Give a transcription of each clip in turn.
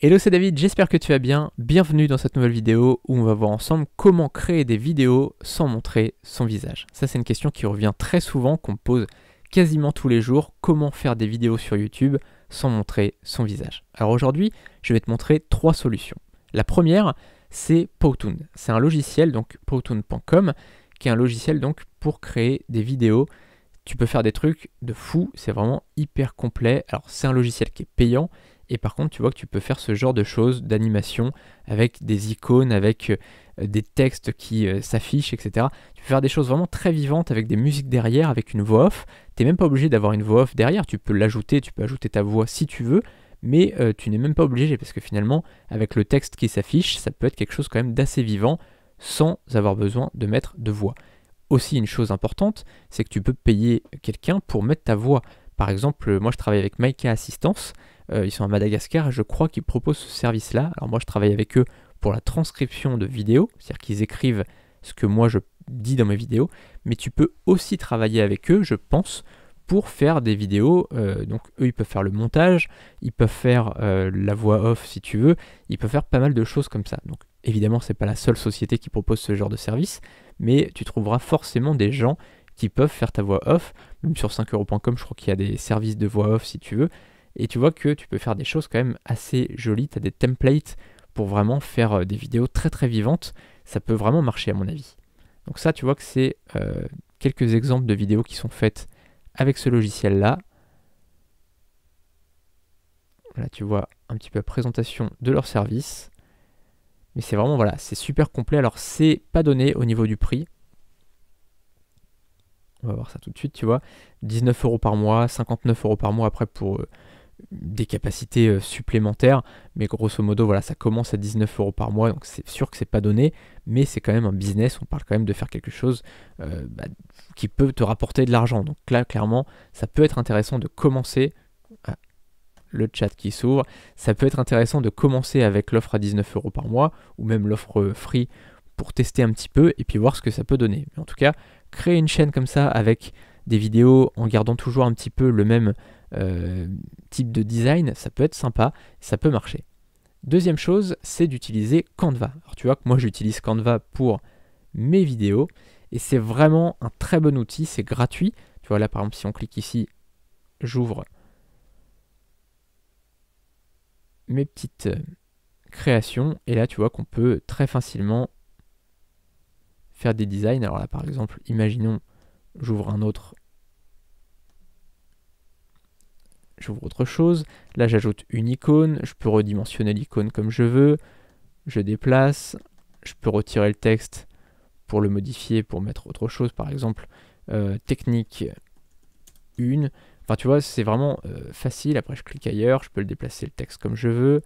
Hello, c'est David, j'espère que tu vas bien. Bienvenue dans cette nouvelle vidéo où on va voir ensemble comment créer des vidéos sans montrer son visage. Ça, c'est une question qui revient très souvent, qu'on me pose quasiment tous les jours. Comment faire des vidéos sur YouTube sans montrer son visage? Alors aujourd'hui, je vais te montrer 3 solutions. La première, c'est Powtoon. C'est un logiciel, donc powtoon.com, qui est un logiciel donc pour créer des vidéos. Tu peux faire des trucs de fou, c'est vraiment hyper complet. Alors c'est un logiciel qui est payant, et par contre tu vois que tu peux faire ce genre de choses, d'animation, avec des icônes, avec des textes qui s'affichent, etc. Tu peux faire des choses vraiment très vivantes, avec des musiques derrière, avec une voix off. Tu n'es même pas obligé d'avoir une voix off derrière, tu peux l'ajouter, tu peux ajouter ta voix si tu veux, mais tu n'es même pas obligé, parce que finalement, avec le texte qui s'affiche, ça peut être quelque chose quand même d'assez vivant, sans avoir besoin de mettre de voix. Aussi, une chose importante, c'est que tu peux payer quelqu'un pour mettre ta voix. Par exemple, moi je travaille avec Maika Assistance, ils sont à Madagascar et je crois qu'ils proposent ce service-là. Alors moi je travaille avec eux pour la transcription de vidéos, c'est-à-dire qu'ils écrivent ce que moi je dis dans mes vidéos, mais tu peux aussi travailler avec eux, je pense, pour faire des vidéos. Donc eux ils peuvent faire le montage, ils peuvent faire la voix off si tu veux, ils peuvent faire pas mal de choses comme ça. Donc évidemment c'est pas la seule société qui propose ce genre de service, mais tu trouveras forcément des gens qui peuvent faire ta voix off. Même sur 5€.com, je crois qu'il y a des services de voix off si tu veux. Et tu vois que tu peux faire des choses quand même assez jolies. Tu as des templates pour vraiment faire des vidéos très très vivantes. Ça peut vraiment marcher à mon avis. Donc ça, tu vois que c'est quelques exemples de vidéos qui sont faites avec ce logiciel-là. Là, tu vois un petit peu la présentation de leur service. Mais c'est vraiment, voilà, c'est super complet. Alors, c'est pas donné au niveau du prix. On va voir ça tout de suite, tu vois. 19€ par mois, 59€ par mois après pour des capacités supplémentaires. Mais grosso modo, voilà, ça commence à 19€ par mois. Donc, c'est sûr que c'est pas donné. Mais c'est quand même un business. On parle quand même de faire quelque chose qui peut te rapporter de l'argent. Donc là, clairement, ça peut être intéressant de commencer. Le chat qui s'ouvre, ça peut être intéressant de commencer avec l'offre à 19€ par mois ou même l'offre free pour tester un petit peu et puis voir ce que ça peut donner. Mais en tout cas, créer une chaîne comme ça avec des vidéos en gardant toujours un petit peu le même type de design, ça peut être sympa, ça peut marcher. Deuxième chose, c'est d'utiliser Canva. Alors tu vois que moi j'utilise Canva pour mes vidéos et c'est vraiment un très bon outil, c'est gratuit. Tu vois là par exemple si on clique ici, j'ouvre mes petites créations et là tu vois qu'on peut très facilement faire des designs. Alors là par exemple, imaginons j'ouvre autre chose, là j'ajoute une icône, je peux redimensionner l'icône comme je veux, je déplace, je peux retirer le texte pour le modifier, pour mettre autre chose, par exemple technique 1. Enfin, tu vois, c'est vraiment facile. Après, je clique ailleurs, je peux le déplacer le texte comme je veux.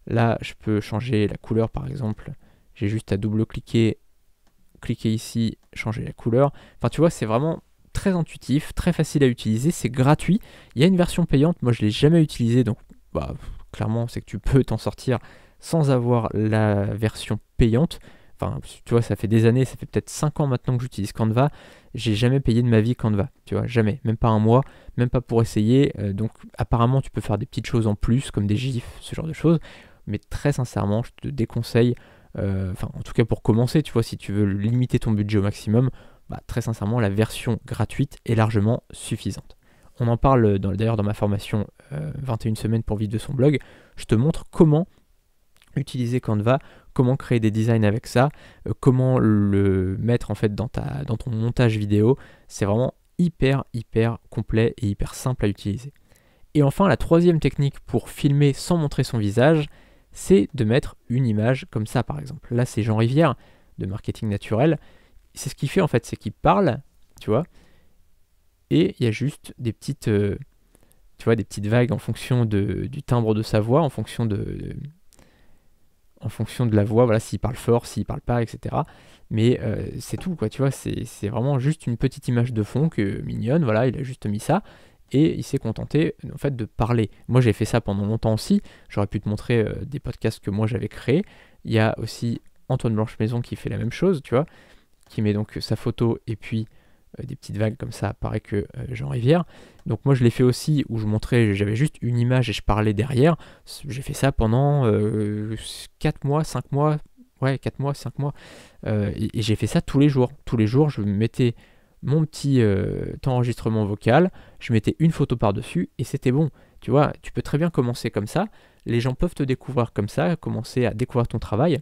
Là, je peux changer la couleur, par exemple. J'ai juste à double-cliquer, cliquer ici, changer la couleur. Enfin, tu vois, c'est vraiment très intuitif, très facile à utiliser. C'est gratuit. Il y a une version payante. Moi, je ne l'ai jamais utilisée. Donc, bah, clairement, c'est que tu peux t'en sortir sans avoir la version payante. Enfin, tu vois, ça fait des années, ça fait peut-être 5 ans maintenant que j'utilise Canva. J'ai jamais payé de ma vie Canva, tu vois, jamais, même pas un mois, même pas pour essayer. Donc, apparemment, tu peux faire des petites choses en plus, comme des gifs, ce genre de choses. Mais très sincèrement, je te déconseille, enfin, en tout cas pour commencer, tu vois, si tu veux limiter ton budget au maximum, bah, très sincèrement, la version gratuite est largement suffisante. On en parle d'ailleurs dans ma formation 21 semaines pour vivre de son blog. Je te montre comment utiliser Canva, comment créer des designs avec ça, comment le mettre en fait dans ton montage vidéo. C'est vraiment hyper complet et hyper simple à utiliser. Et enfin, la troisième technique pour filmer sans montrer son visage, c'est de mettre une image comme ça par exemple. Là c'est Jean Rivière de Marketing Naturel. C'est ce qu'il fait en fait, c'est qu'il parle, tu vois, et il y a juste des petites, tu vois, des petites vagues en fonction du timbre de sa voix, en fonction de la voix, voilà, s'il parle fort, s'il parle pas, etc. Mais c'est tout, quoi, tu vois, c'est vraiment juste une petite image de fond mignonne, voilà, il a juste mis ça, et il s'est contenté, en fait, de parler. Moi, j'ai fait ça pendant longtemps aussi, j'aurais pu te montrer des podcasts que moi j'avais créés. Il y a aussi Antoine Blanche-Maison qui fait la même chose, tu vois, qui met donc sa photo et puis des petites vagues comme ça, pareil que Jean Rivière. Donc moi je l'ai fait aussi où je montrais, j'avais juste une image et je parlais derrière. J'ai fait ça pendant 4 mois, 5 mois, ouais 4 mois, 5 mois. Et j'ai fait ça tous les jours. Tous les jours je mettais mon petit enregistrement vocal, je mettais une photo par-dessus et c'était bon. Tu vois, tu peux très bien commencer comme ça. Les gens peuvent te découvrir comme ça, commencer à découvrir ton travail.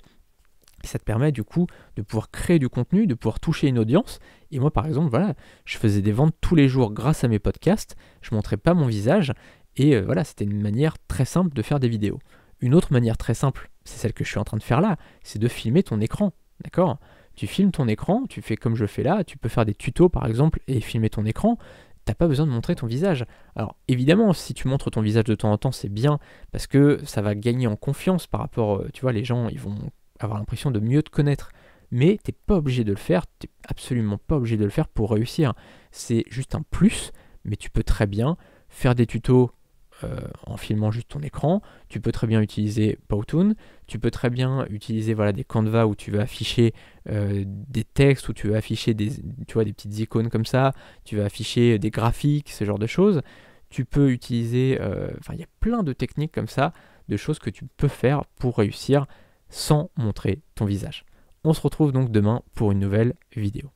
Et ça te permet du coup de pouvoir créer du contenu, de pouvoir toucher une audience. Et moi par exemple, voilà, je faisais des ventes tous les jours grâce à mes podcasts. Je ne montrais pas mon visage. Et voilà, c'était une manière très simple de faire des vidéos. Une autre manière très simple, c'est celle que je suis en train de faire là, c'est de filmer ton écran. D'accord ? Tu filmes ton écran, tu fais comme je fais là, tu peux faire des tutos par exemple et filmer ton écran. T'as pas besoin de montrer ton visage. Alors évidemment, si tu montres ton visage de temps en temps, c'est bien parce que ça va gagner en confiance par rapport, tu vois, les gens, ils vont avoir l'impression de mieux te connaître. Mais t'es pas obligé de le faire, t'es absolument pas obligé de le faire pour réussir. C'est juste un plus, mais tu peux très bien faire des tutos en filmant juste ton écran. Tu peux très bien utiliser Powtoon, tu peux très bien utiliser voilà, des Canva où tu vas afficher des textes, où tu vas afficher tu vois, des petites icônes comme ça, tu vas afficher des graphiques, ce genre de choses. Tu peux utiliser, il y a plein de techniques comme ça, de choses que tu peux faire pour réussir sans montrer ton visage. On se retrouve donc demain pour une nouvelle vidéo.